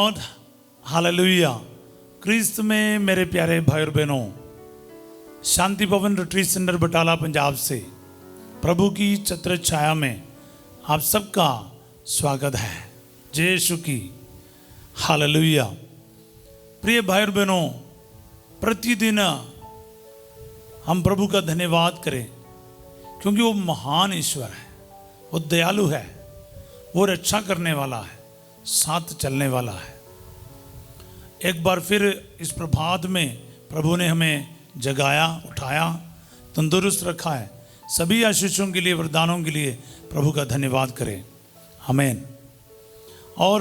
Lord, hallelujah. क्रिस्त में मेरे प्यारे भाई और बहनों, शांति भवन रिट्रीट सेंटर बटाला पंजाब से प्रभु की छत्र छाया में आप सबका स्वागत है। जय यीशु की, हालेलुया। प्रिय भाई और बहनों, प्रतिदिन हम प्रभु का धन्यवाद करें क्योंकि वो महान ईश्वर है, वो दयालु है, वो रक्षा करने वाला है, साथ चलने वाला है। एक बार फिर इस प्रभात में प्रभु ने हमें जगाया, उठाया, तंदुरुस्त रखा है। सभी आशीषों के लिए, वरदानों के लिए प्रभु का धन्यवाद करें। आमीन। और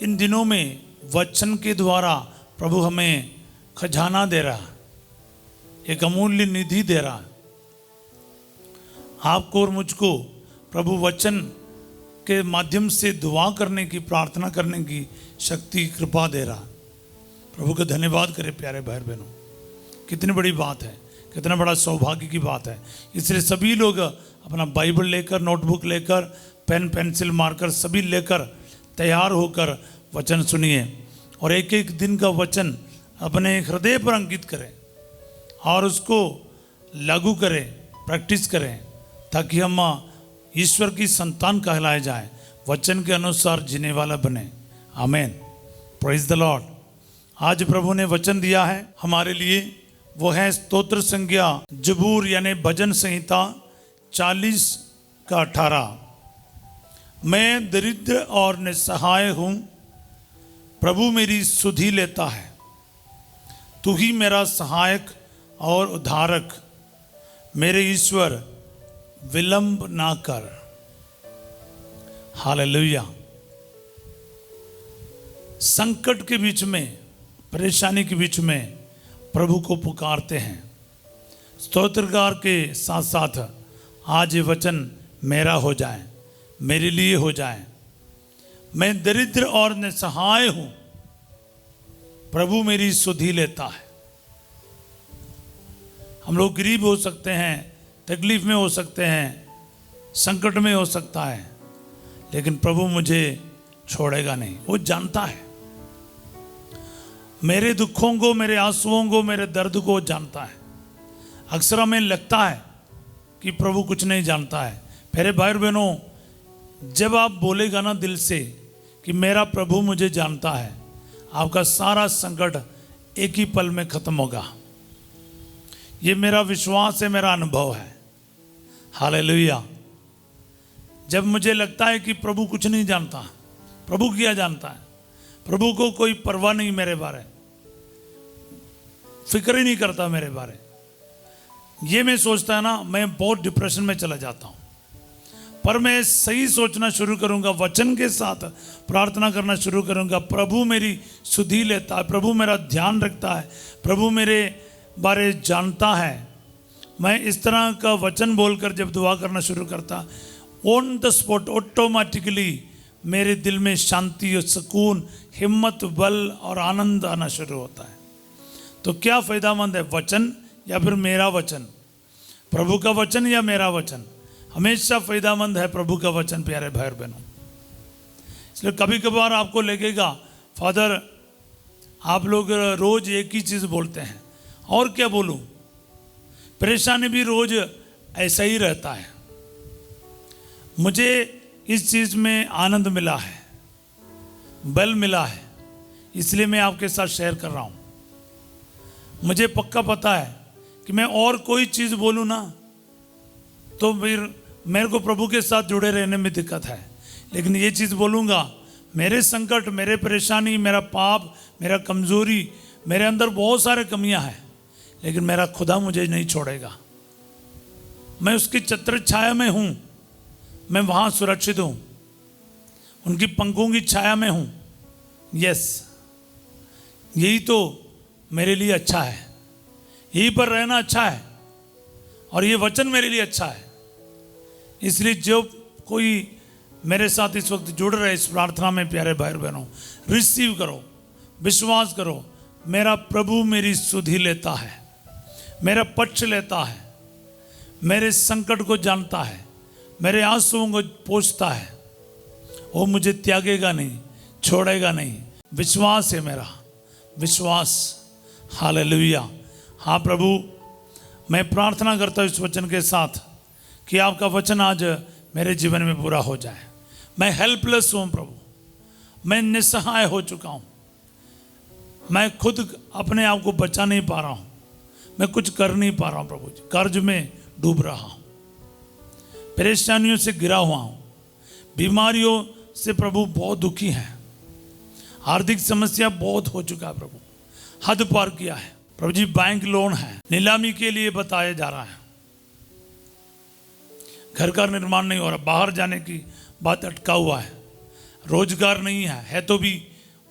इन दिनों में वचन के द्वारा प्रभु हमें खजाना दे रहा है, एक अमूल्य निधि दे रहा है। आपको और मुझको प्रभु वचन के माध्यम से दुआ करने की, प्रार्थना करने की शक्ति, कृपा दे रहा। प्रभु का धन्यवाद करें प्यारे भाई बहनों। कितनी बड़ी बात है, कितना बड़ा सौभाग्य की बात है। इसलिए सभी लोग अपना बाइबल लेकर, नोटबुक लेकर, पेन, पेंसिल, मार्कर सभी लेकर तैयार होकर वचन सुनिए और एक एक दिन का वचन अपने हृदय पर अंकित करें और उसको लागू करें, प्रैक्टिस करें, ताकि हम ईश्वर की संतान कहलाए जाए, वचन के अनुसार जीने वाला बने। आमीन। Praise the Lord. आज प्रभु ने वचन दिया है हमारे लिए, वो है स्तोत्र संज्ञा जबूर यानी भजन संहिता 40 का 18। मैं दरिद्र और निसहाय हूँ, प्रभु मेरी सुधि लेता है। तू ही मेरा सहायक और उद्धारक, मेरे ईश्वर विलंब ना कर। हालेलुया। संकट के बीच में, परेशानी के बीच में प्रभु को पुकारते हैं। स्तोत्रगार के साथ साथ आज ये वचन मेरा हो जाए, मेरे लिए हो जाए। मैं दरिद्र और निसहाय हूं, प्रभु मेरी सुधि लेता है। हम लोग गरीब हो सकते हैं, तकलीफ में हो सकते हैं, संकट में हो सकता है, लेकिन प्रभु मुझे छोड़ेगा नहीं। वो जानता है मेरे दुखों को, मेरे आंसुओं को, मेरे दर्द को जानता है। अक्सर हमें लगता है कि प्रभु कुछ नहीं जानता है। मेरे भाई और बहनों, जब आप बोलेगा ना दिल से कि मेरा प्रभु मुझे जानता है, आपका सारा संकट एक ही पल में खत्म होगा। ये मेरा विश्वास है, मेरा अनुभव है। हालेलुया। जब मुझे लगता है कि प्रभु कुछ नहीं जानता, प्रभु क्या जानता है, प्रभु को कोई परवाह नहीं मेरे बारे, फिक्र ही नहीं करता मेरे बारे, ये मैं सोचता है ना, मैं बहुत डिप्रेशन में चला जाता हूँ। पर मैं सही सोचना शुरू करूँगा, वचन के साथ प्रार्थना करना शुरू करूँगा, प्रभु मेरी सुधि लेता है, प्रभु मेरा ध्यान रखता है, प्रभु मेरे बारे जानता है। मैं इस तरह का वचन बोलकर जब दुआ करना शुरू करता, ऑन द स्पॉट ऑटोमेटिकली मेरे दिल में शांति और सुकून, हिम्मत, बल और आनंद आना शुरू होता है। तो क्या फ़ायदामंद है, वचन या फिर मेरा वचन? प्रभु का वचन या मेरा वचन? हमेशा फ़ायदामंद है प्रभु का वचन प्यारे भाई और बहनों। इसलिए कभी कभार आपको लगेगा, फादर आप लोग रोज़ एक ही चीज़ बोलते हैं, और क्या बोलूँ? परेशानी भी रोज़ ऐसा ही रहता है। मुझे इस चीज़ में आनंद मिला है, बल मिला है, इसलिए मैं आपके साथ शेयर कर रहा हूँ। मुझे पक्का पता है कि मैं और कोई चीज़ बोलूँ ना, तो फिर मेरे को प्रभु के साथ जुड़े रहने में दिक्कत है। लेकिन ये चीज़ बोलूँगा, मेरे संकट, मेरे परेशानी, मेरा पाप, मेरा कमज़ोरी, मेरे अंदर बहुत सारे कमियाँ हैं, लेकिन मेरा खुदा मुझे नहीं छोड़ेगा। मैं उसकी छत्र छाया में हूँ, मैं वहाँ सुरक्षित हूँ, उनकी पंखों की छाया में हूँ। यस, यही तो मेरे लिए अच्छा है, यहीं पर रहना अच्छा है, और ये वचन मेरे लिए अच्छा है। इसलिए जो कोई मेरे साथ इस वक्त जुड़ रहे इस प्रार्थना में, प्यारे भाई बहनों, रिसीव करो, विश्वास करो, मेरा प्रभु मेरी सुधि लेता है, मेरा पक्ष लेता है, मेरे संकट को जानता है, मेरे आंसुओं को पोंछता है। वो मुझे त्यागेगा नहीं, छोड़ेगा नहीं। विश्वास है मेरा, विश्वास। हालेलुया। हाँ प्रभु, मैं प्रार्थना करता हूँ इस वचन के साथ कि आपका वचन आज मेरे जीवन में पूरा हो जाए। मैं हेल्पलेस हूँ प्रभु, मैं निस्सहाय हो चुका हूँ, मैं खुद अपने आप को बचा नहीं पा रहा हूँ, मैं कुछ कर नहीं पा रहा हूँ प्रभु जी। कर्ज में डूब रहा हूँ, परेशानियों से गिरा हुआ हूँ, बीमारियों से प्रभु बहुत दुखी है, आर्थिक समस्या बहुत हो चुका है प्रभु, हद पार किया है प्रभु जी। बैंक लोन है, नीलामी के लिए बताया जा रहा है, घर का निर्माण नहीं हो रहा, बाहर जाने की बात अटका हुआ है, रोजगार नहीं है तो भी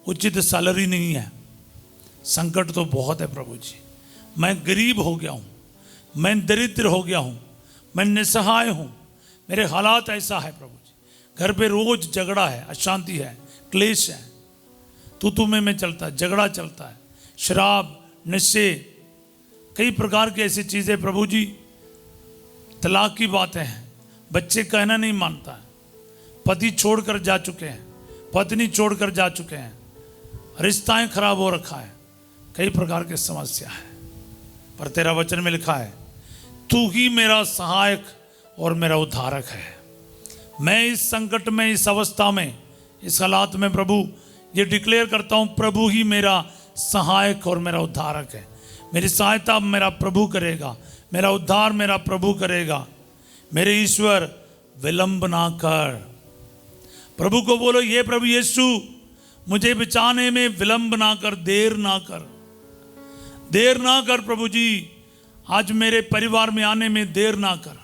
उचित सैलरी नहीं है, संकट तो बहुत है प्रभु जी। मैं गरीब हो गया हूँ, मैं दरिद्र हो गया हूँ, मैं निस्सहाय हूँ, मेरे हालात ऐसा है प्रभु जी। घर पे रोज झगड़ा है, अशांति है, क्लेश है, तू में चलता है, झगड़ा चलता है, शराब, नशे, कई प्रकार की ऐसी चीज़ें प्रभु जी। तलाक की बातें हैं, बच्चे कहना नहीं मानता है, पति छोड़कर जा चुके हैं, पत्नी छोड़कर जा चुके हैं, रिश्ताएं खराब हो रखा है, कई प्रकार की समस्या है। पर तेरा वचन में लिखा है, तू ही मेरा सहायक और मेरा उद्धारक है। मैं इस संकट में, इस अवस्था में, इस हालात में प्रभु ये डिक्लेयर करता हूँ, प्रभु ही मेरा सहायक और मेरा उद्धारक है। मेरी सहायता मेरा प्रभु करेगा, मेरा उद्धार मेरा प्रभु करेगा। मेरे ईश्वर विलंब ना कर। प्रभु को बोलो, ये प्रभु यीशु मुझे बचाने में विलंब ना कर, देर ना कर, देर ना कर प्रभु जी। आज मेरे परिवार में आने में देर ना कर,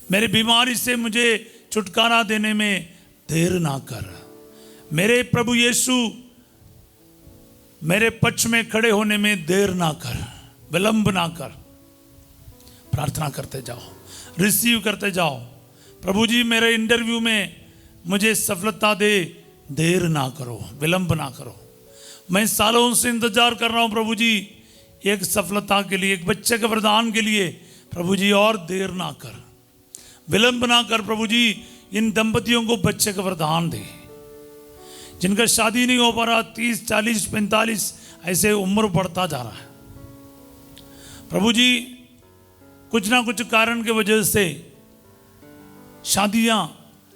मेरे बीमारी से मुझे छुटकारा देने में देर ना कर। मेरे प्रभु यीशु मेरे पक्ष में खड़े होने में देर ना कर, विलंब ना कर। प्रार्थना करते जाओ, रिसीव करते जाओ। प्रभु जी मेरे इंटरव्यू में मुझे सफलता दे, देर ना करो, विलंब ना करो। मैं सालों से इंतजार कर रहा हूं प्रभु जी एक सफलता के लिए, एक बच्चे के वरदान के लिए। प्रभु जी और देर ना कर, विलंब ना कर प्रभु जी। इन दंपतियों को बच्चे का वरदान दे, जिनका शादी नहीं हो पा रहा, 30, 40, 45 ऐसे उम्र बढ़ता जा रहा है प्रभु जी। कुछ ना कुछ कारण के वजह से शादियां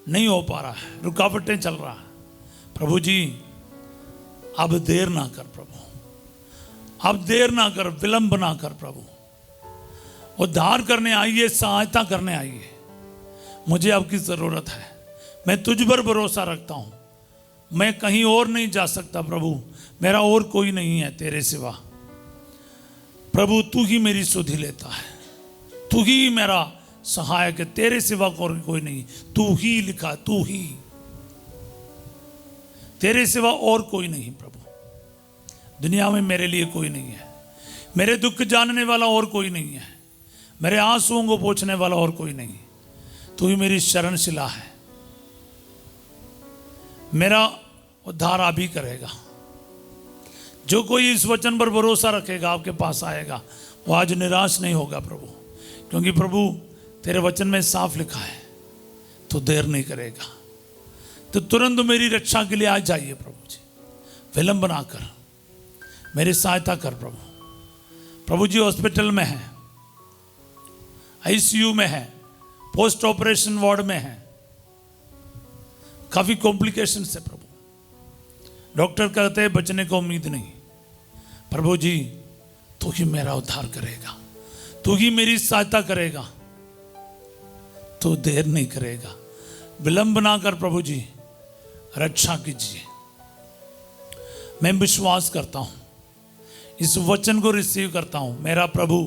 नहीं हो पा रहा है, रुकावटें चल रहा है प्रभु जी। अब देर ना कर प्रभु, अब देर ना कर, विलंब ना कर प्रभु। उद्धार करने आइए, सहायता करने आइए। मुझे आपकी ज़रूरत है, मैं तुझ पर भरोसा रखता हूँ, मैं कहीं और नहीं जा सकता प्रभु, मेरा और कोई नहीं है तेरे सिवा। प्रभु तू ही मेरी सुधि लेता है, तू ही मेरा सहायक है, तेरे सिवा कोई नहीं। तू ही लिखा, तू ही, तेरे सिवा और कोई नहीं प्रभु। दुनिया में मेरे लिए कोई नहीं है, मेरे दुख जानने वाला और कोई नहीं है, मेरे आंसुओं को पोंछने वाला और कोई नहीं। तू ही मेरी शरणशिला है, मेरा उद्धार आप ही करेगा। जो कोई इस वचन पर भरोसा रखेगा, आपके पास आएगा, वो आज निराश नहीं होगा प्रभु। क्योंकि प्रभु तेरे वचन में साफ लिखा है, तो देर नहीं करेगा, तो तुरंत मेरी रक्षा के लिए आ जाइए प्रभु जी। विलंब ना कर, मेरी सहायता कर प्रभु। प्रभु जी हॉस्पिटल में है, आईसीयू में है, पोस्ट ऑपरेशन वार्ड में है, काफी कॉम्प्लिकेशन है प्रभु। डॉक्टर कहते हैं बचने को उम्मीद नहीं। प्रभु जी तू ही मेरा उद्धार करेगा, तू ही मेरी सहायता करेगा, तू देर नहीं करेगा, विलंब ना कर प्रभु जी, रक्षा कीजिए। मैं विश्वास करता हूं, इस वचन को रिसीव करता हूं। मेरा प्रभु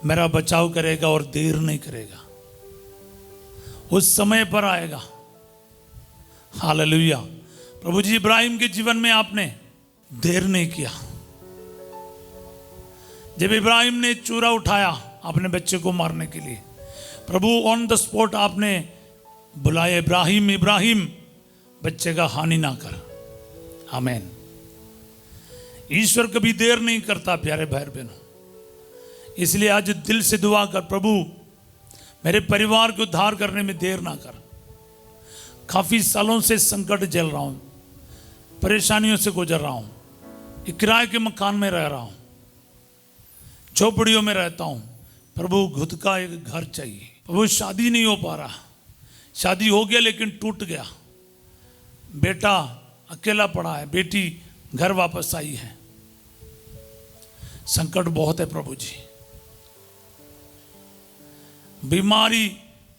मेरा बचाव करेगा और देर नहीं करेगा, उस समय पर आएगा। हालेलुया। प्रभु जी इब्राहिम के जीवन में आपने देर नहीं किया। जब इब्राहिम ने चूरा उठाया अपने बच्चे को मारने के लिए, प्रभु ऑन द स्पॉट आपने बुलाया, इब्राहिम इब्राहिम, बच्चे का हानि ना कर। आमीन। ईश्वर कभी देर नहीं करता प्यारे भाई बहनों। इसलिए आज दिल से दुआ कर, प्रभु मेरे परिवार को उद्धार करने में देर ना कर। काफी सालों से संकट झेल रहा हूं, परेशानियों से गुजर रहा हूँ, एक किराए के मकान में रह रहा हूँ, झोपड़ियों में रहता हूँ। प्रभु खुद का एक घर चाहिए। प्रभु शादी नहीं हो पा रहा, शादी हो गया लेकिन टूट गया, बेटा अकेला पड़ा है, बेटी घर वापस आई है, संकट बहुत है प्रभु जी। बीमारी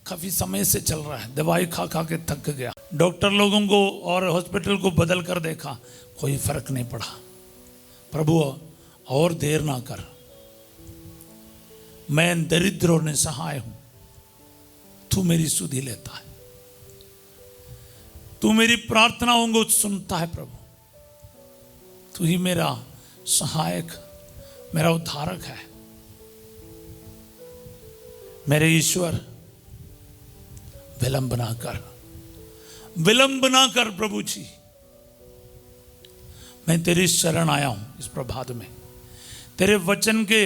काफी समय से चल रहा है, दवाई खा खा के थक गया, डॉक्टर लोगों को और हॉस्पिटल को बदल कर देखा, कोई फर्क नहीं पड़ा। प्रभु और देर ना कर, मैं दरिद्र और निसहाय हूं, तू मेरी सुधि लेता है, तू मेरी प्रार्थनाओं को सुनता है। प्रभु तू ही मेरा सहायक, मेरा उद्धारक है, मेरे ईश्वर। विलंब ना कर, विलंब ना कर प्रभु जी। मैं तेरी शरण आया हूं इस प्रभात में, तेरे वचन के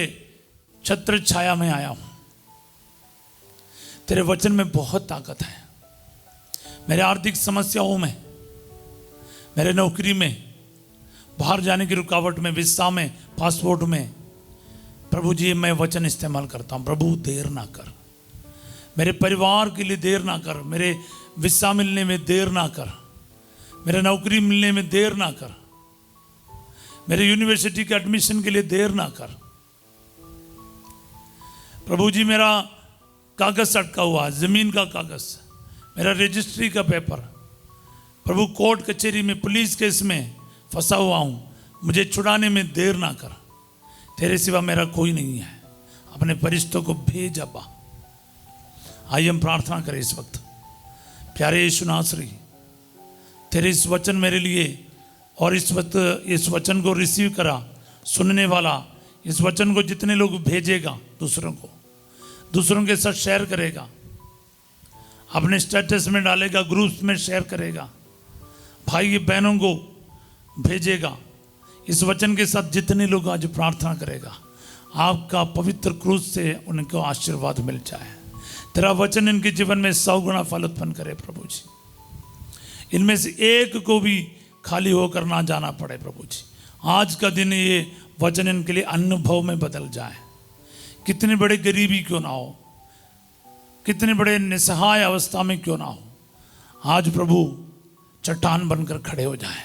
छत्र छाया में आया हूं। तेरे वचन में बहुत ताकत है। मेरे आर्थिक समस्याओं में, मेरे नौकरी में, बाहर जाने की रुकावट में, वीसा में, पासपोर्ट में, प्रभु जी मैं वचन इस्तेमाल करता हूं। प्रभु देर ना कर, मेरे परिवार के लिए देर ना कर, मेरे वीसा मिलने में देर ना कर, मेरे नौकरी मिलने में देर ना कर, मेरे यूनिवर्सिटी के एडमिशन के लिए देर ना कर। प्रभु जी मेरा कागज अटका हुआ, जमीन का कागज, मेरा रजिस्ट्री का पेपर, प्रभु कोर्ट कचहरी में, पुलिस केस में फंसा हुआ हूं, मुझे छुड़ाने में देर ना कर। तेरे सिवा मेरा कोई नहीं है, अपने फरिश्तों को भेज अब्बा। आइए हम प्रार्थना करें इस वक्त। प्यारे यीशु नासरी, तेरे इस वचन मेरे लिए, और इस वक्त इस वचन को रिसीव करा सुनने वाला, इस वचन को जितने लोग भेजेगा दूसरों के साथ शेयर करेगा, अपने स्टेटस में डालेगा, ग्रुप्स में शेयर करेगा, भाई बहनों को भेजेगा, इस वचन के साथ जितने लोग आज प्रार्थना करेगा, आपका पवित्र क्रूस से उनको आशीर्वाद मिल जाए। तेरा वचन इनके जीवन में 100 गुना फल उत्पन्न करे प्रभु जी। इनमें से एक को भी खाली होकर ना जाना पड़े प्रभु जी। आज का दिन ये वचन इनके लिए अनुभव में बदल जाए। कितनी बड़ी गरीबी क्यों ना हो, कितने बड़े निसहाय अवस्था में क्यों ना हो, आज प्रभु चट्टान बनकर खड़े हो जाए।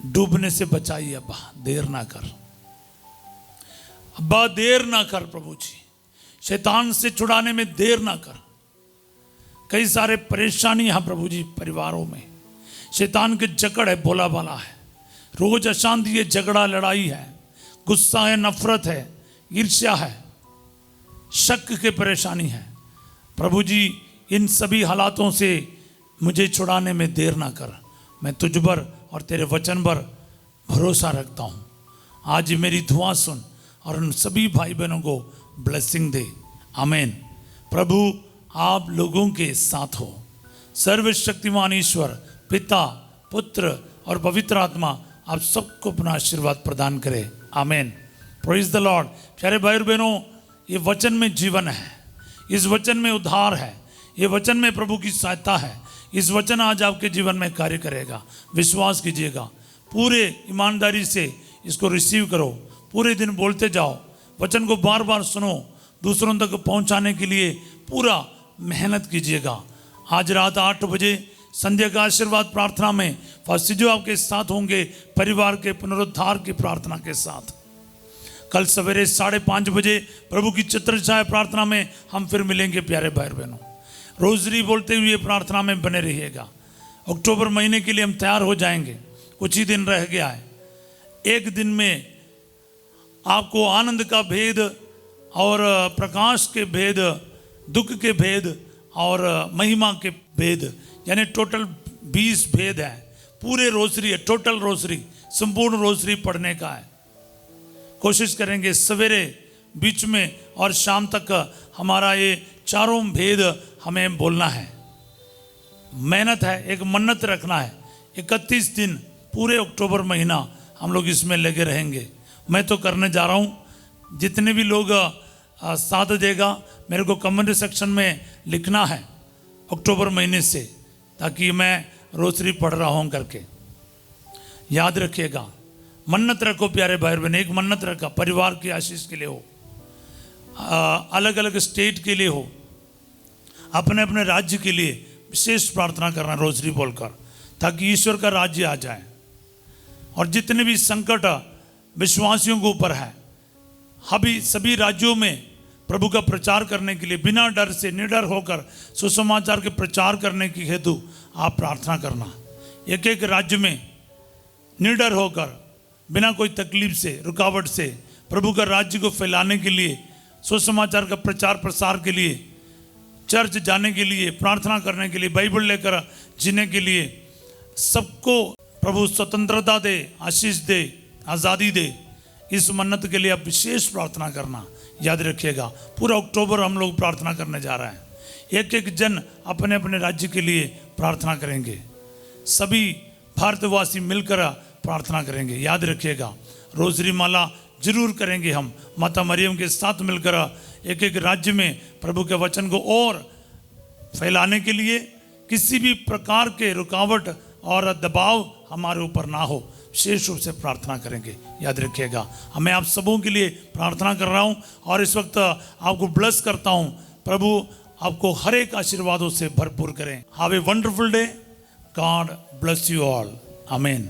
डूबने से बचाइए अब्बा, देर ना कर अब्बा, देर ना कर प्रभु जी। शैतान से छुड़ाने में देर ना कर। कई सारे परेशानी हैं प्रभु जी परिवारों में, शैतान के जकड़ है, बोला बाला है, रोज अशांति है, झगड़ा लड़ाई है, गुस्सा है, नफरत है, ईर्ष्या है, शक के परेशानी है। प्रभु जी इन सभी हालातों से मुझे छुड़ाने में देर ना कर। मैं तुझ पर और तेरे वचन पर भरोसा रखता हूँ। आज मेरी दुआ सुन और उन सभी भाई बहनों को ब्लेसिंग दे। आमीन। प्रभु आप लोगों के साथ हो। सर्वशक्तिमान ईश्वर पिता, पुत्र और पवित्र आत्मा आप सबको अपना आशीर्वाद प्रदान करे। आमीन। Praise the Lord. प्यारे भाई और बहनों, ये वचन में जीवन है, इस वचन में उद्धार है, ये वचन में प्रभु की सहायता है। इस वचन आज आपके जीवन में कार्य करेगा। विश्वास कीजिएगा, पूरे ईमानदारी से इसको रिसीव करो, पूरे दिन बोलते जाओ, वचन को बार बार सुनो, दूसरों तक पहुंचाने के लिए पूरा मेहनत कीजिएगा। आज रात 8 बजे संध्या का आशीर्वाद प्रार्थना में फासिजो आपके साथ होंगे, परिवार के पुनरुद्धार की प्रार्थना के साथ। कल सवेरे 5:30 बजे प्रभु की चित्रछाया प्रार्थना में हम फिर मिलेंगे। प्यारे भाई बहनों, रोजरी बोलते हुए प्रार्थना में बने रहिएगा। अक्टूबर महीने के लिए हम तैयार हो जाएंगे, कुछ ही दिन रह गया है। एक दिन में आपको आनंद का भेद और प्रकाश के भेद, दुख के भेद और महिमा के भेद, यानी टोटल 20 भेद है। पूरे रोजरी है, टोटल रोजरी, संपूर्ण रोजरी पढ़ने का है। कोशिश करेंगे सवेरे, बीच में और शाम तक हमारा ये चारों भेद हमें बोलना है। मेहनत है, एक मन्नत रखना है। 31 दिन पूरे अक्टूबर महीना हम लोग इसमें लगे रहेंगे। मैं तो करने जा रहा हूँ। जितने भी लोग साथ देगा मेरे को कमेंट सेक्शन में लिखना है अक्टूबर महीने से, ताकि मैं रोसरी पढ़ रहा हूँ करके। याद रखिएगा, मन्नत रखो प्यारे भाई बहन, एक मन्नत रखा परिवार की आशीष के लिए हो, अलग अलग स्टेट के लिए हो, अपने अपने राज्य के लिए विशेष प्रार्थना करना रोसरी बोलकर, ताकि ईश्वर का राज्य आ जाए। और जितने भी संकट विश्वासियों के ऊपर है, अभी सभी राज्यों में प्रभु का प्रचार करने के लिए बिना डर से निडर होकर सुसमाचार के प्रचार करने की हेतु आप प्रार्थना करना। एक एक राज्य में निडर होकर बिना कोई तकलीफ से रुकावट से प्रभु का राज्य को फैलाने के लिए, सुसमाचार का प्रचार प्रसार के लिए, चर्च जाने के लिए, प्रार्थना करने के लिए, बाइबल लेकर जीने के लिए सबको प्रभु स्वतंत्रता दे, आशीष दे, आज़ादी दे। इस मन्नत के लिए आप विशेष प्रार्थना करना। याद रखिएगा, पूरा अक्टूबर हम लोग प्रार्थना करने जा रहे हैं। एक एक जन अपने अपने राज्य के लिए प्रार्थना करेंगे, सभी भारतवासी मिलकर प्रार्थना करेंगे। याद रखिएगा, रोजरी माला जरूर करेंगे हम माता मरियम के साथ मिलकर, एक एक राज्य में प्रभु के वचन को और फैलाने के लिए किसी भी प्रकार के रुकावट और दबाव हमारे ऊपर ना हो, विशेष रूप से प्रार्थना करेंगे। याद रखिएगा, मैं आप सबों के लिए प्रार्थना कर रहा हूँ और इस वक्त आपको ब्लेस करता हूँ। प्रभु आपको हर एक आशीर्वादों से भरपूर करें। Have a wonderful day. God bless you all. आमीन।